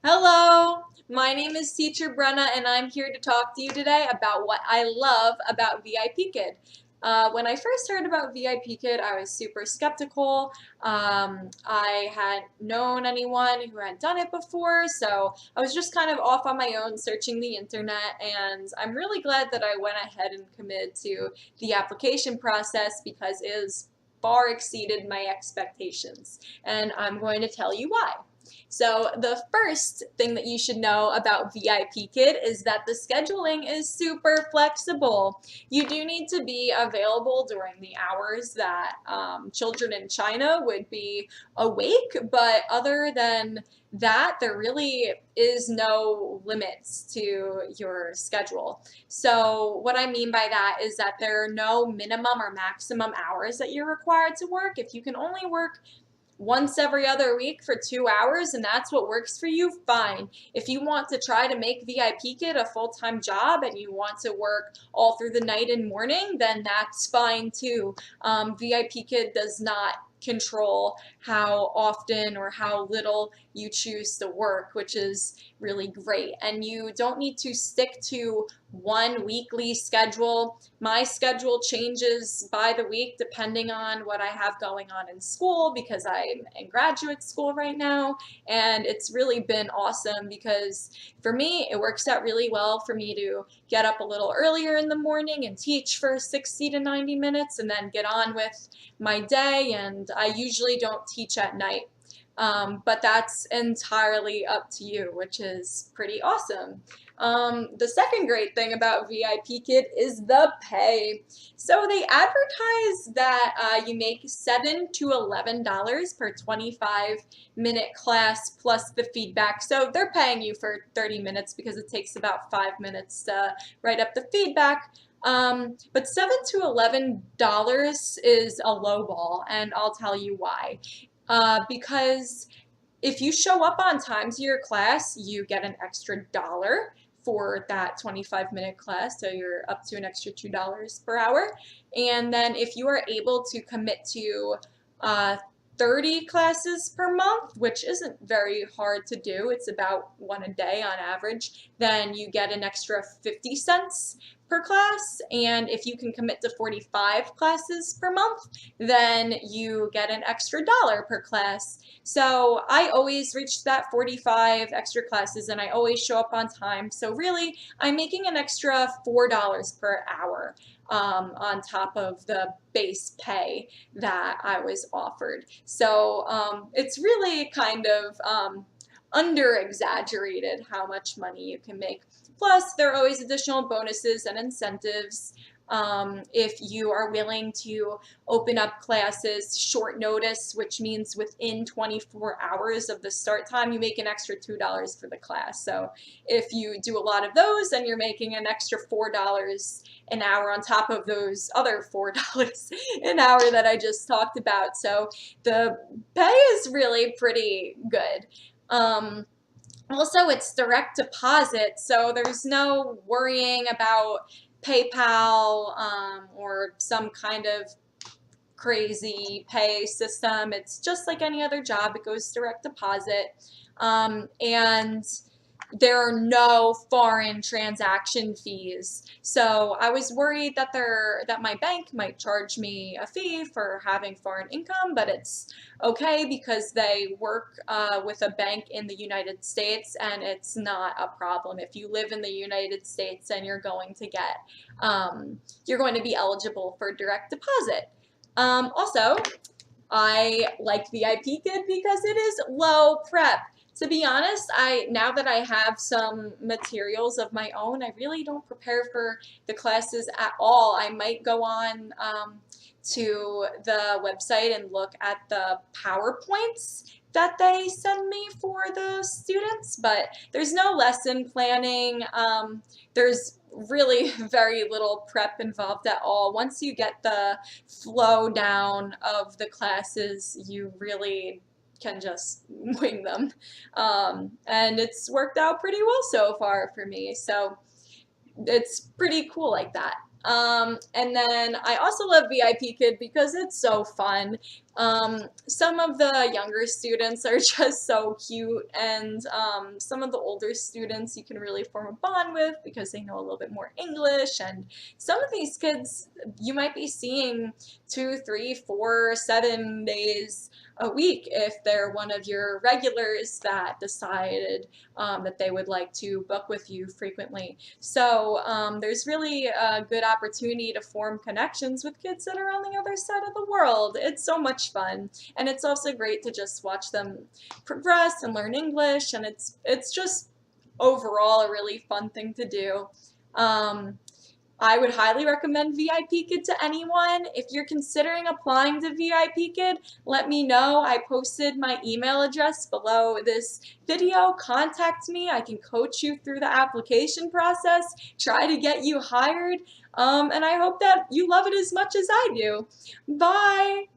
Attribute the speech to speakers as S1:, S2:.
S1: Hello, my name is Teacher Brenna, and I'm here to talk to you today about what I love about Vipkid. When I first heard about Vipkid, I was super skeptical. I had known anyone who had done it before, so I was just kind of off on my own searching the internet, and I'm really glad that I went ahead and committed to the application process because it has far exceeded my expectations, and I'm going to tell you why. So the first thing that you should know about Vipkid is that the scheduling is super flexible. You do need to be available during the hours that children in China would be awake, but other than that, there really is no limits to your schedule. So what I mean by that is that there are no minimum or maximum hours that you're required to work. If you can only work once every other week for 2 hours and that's what works for you, fine. If you want to try to make Vipkid a full-time job and you want to work all through the night and morning, then that's fine too. Vipkid does not control how often or how little you choose to work, which is really great. And you don't need to stick to one weekly schedule. My schedule changes by the week depending on what I have going on in school because I'm in graduate school right now, and it's really been awesome because for me it works out really well for me to get up a little earlier in the morning and teach for 60 to 90 minutes and then get on with my day, and I usually don't teach at night. But that's entirely up to you, which is pretty awesome. The second great thing about Vipkid is the pay. So they advertise that you make $7 to $11 per 25-minute class plus the feedback. So they're paying you for 30 minutes because it takes about 5 minutes to write up the feedback. But $7 to $11 is a low ball, and I'll tell you why. Because if you show up on time to your class, you get an extra dollar for that 25-minute class, so you're up to an extra $2 per hour. And then if you are able to commit to 30 classes per month, which isn't very hard to do, it's about one a day on average, then you get an extra 50 cents per class. And if you can commit to 45 classes per month, then you get an extra dollar per class. So I always reach that 45 extra classes and I always show up on time. So really, I'm making an extra $4 per hour on top of the base pay that I was offered. So it's really kind of under exaggerated how much money you can make. Plus, there are always additional bonuses and incentives. If you are willing to open up classes short notice, which means within 24 hours of the start time, you make an extra $2 for the class. So if you do a lot of those, then you're making an extra $4 an hour on top of those other $4 an hour that I just talked about. So the pay is really pretty good. Also, it's direct deposit, so there's no worrying about PayPal or some kind of crazy pay system. It's just like any other job. It goes direct deposit. And there are no foreign transaction fees. So I was worried that my bank might charge me a fee for having foreign income, but it's okay because they work with a bank in the United States, and it's not a problem. If you live in the United States, and you're going to be eligible for direct deposit. Also, I like Vipkid because it is low prep. To be honest, now that I have some materials of my own, I really don't prepare for the classes at all. I might go on to the website and look at the PowerPoints that they send me for the students, but there's no lesson planning. There's really very little prep involved at all. Once you get the flow down of the classes, you really can just wing them. And it's worked out pretty well so far for me. So it's pretty cool like that. And then I also love Vipkid because it's so fun. Some of the younger students are just so cute, and some of the older students you can really form a bond with because they know a little bit more English, and some of these kids you might be seeing 2, 3, 4, 7 days a week if they're one of your regulars that decided that they would like to book with you frequently. So there's really a good opportunity to form connections with kids that are on the other side of the world. It's so much fun, and it's also great to just watch them progress and learn English, and it's just overall a really fun thing to do. I would highly recommend Vipkid to anyone. If you're considering applying to Vipkid, let me know. I posted my email address below this video. Contact me. I can coach you through the application process, try to get you hired, and I hope that you love it as much as I do. Bye!